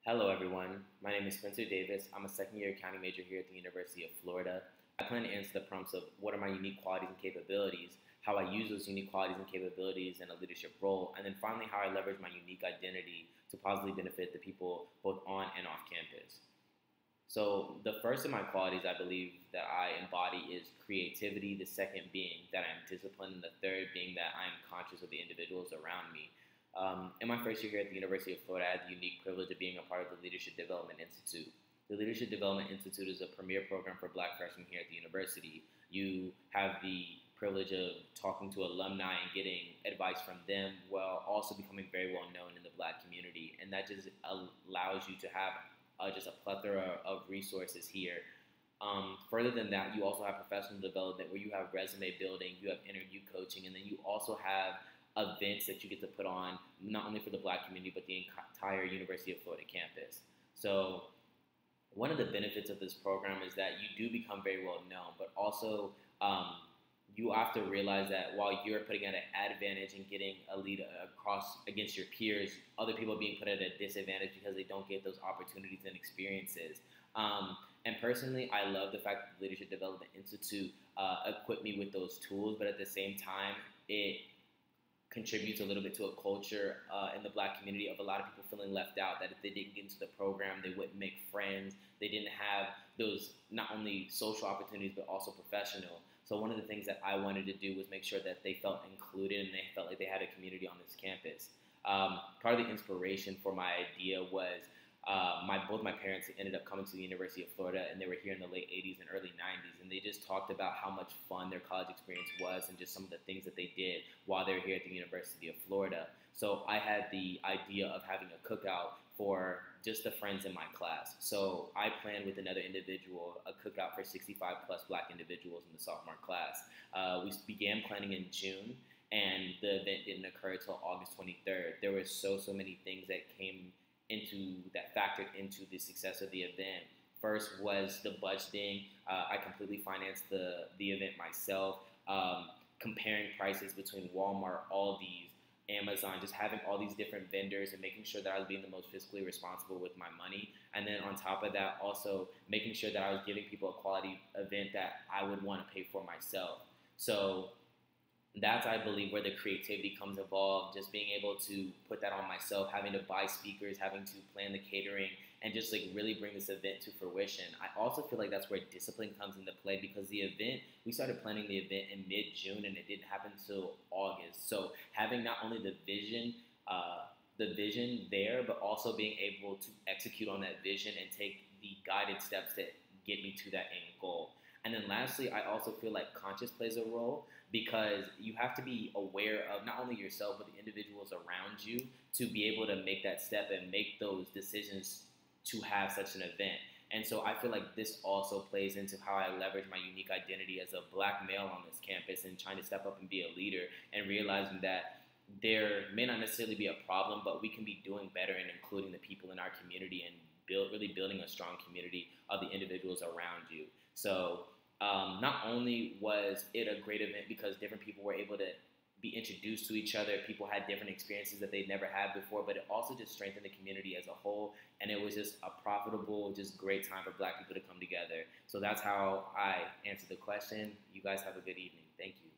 Hello, everyone. My name is Spencer Davis. I'm a second year accounting major here at the University of Florida. I plan to answer the prompts of what are my unique qualities and capabilities, how I use those unique qualities and capabilities in a leadership role, and then finally how I leverage my unique identity to positively benefit the people both on and off campus. So, the first of my qualities I believe that I embody is creativity, the second being that I'm disciplined, and the third being that I'm conscious of the individuals around me. In my first year here at the University of Florida, I had the unique privilege of being a part of the Leadership Development Institute. The Leadership Development Institute is a premier program for black freshmen here at the university. You have the privilege of talking to alumni and getting advice from them while also becoming very well known in the black community. And that just allows you to have just a plethora of resources here. Further than that, you also have professional development where you have resume building, you have interview coaching, and then you also have events that you get to put on not only for the black community but the entire University of Florida campus. So one of the benefits of this program is that you do become very well known, but also you have to realize that while you're putting at an advantage and getting a lead across against your peers, other people are being put at a disadvantage because they don't get those opportunities and experiences. And personally, I love the fact that the Leadership Development Institute equipped me with those tools, but at the same time, it contributes a little bit to a culture in the black community of a lot of people feeling left out, that if they didn't get into the program, they wouldn't make friends. They didn't have those not only social opportunities, but also professional. So one of the things that I wanted to do was make sure that they felt included and they felt like they had a community on this campus. Part of the inspiration for my idea was both my parents ended up coming to the University of Florida, and they were here in the late 80s and early 90s, and they just talked about how much fun their college experience was and just some of the things that they did while they were here at the University of Florida. So I had the idea of having a cookout for just the friends in my class. So I planned with another individual a cookout for 65 plus black individuals in the sophomore class. We began planning in June, and the event didn't occur until August 23rd. There were so many things that factored into the success of the event. First was the budgeting. I completely financed the event myself. Comparing prices between Walmart, Aldi's, Amazon, just having all these different vendors and making sure that I was being the most fiscally responsible with my money. And then on top of that, also making sure that I was giving people a quality event that I would want to pay for myself. So that's, I believe, where the creativity comes involved, just being able to put that on myself, having to buy speakers, having to plan the catering, and just like really bring this event to fruition. I also feel like that's where discipline comes into play, because the event, we started planning the event in mid-June and it didn't happen until August. So having not only the vision there, but also being able to execute on that vision and take the guided steps that get me to that end goal. And then lastly, I also feel like conscience plays a role, because you have to be aware of not only yourself, but the individuals around you to be able to make that step and make those decisions to have such an event. And so I feel like this also plays into how I leverage my unique identity as a black male on this campus and trying to step up and be a leader, and realizing that there may not necessarily be a problem, but we can be doing better in including the people in our community and really building a strong community of the individuals around you. So not only was it a great event because different people were able to be introduced to each other, people had different experiences that they'd never had before, but it also just strengthened the community as a whole, and it was just a profitable, just great time for black people to come together. So that's how I answered the question. You guys have a good evening. Thank you.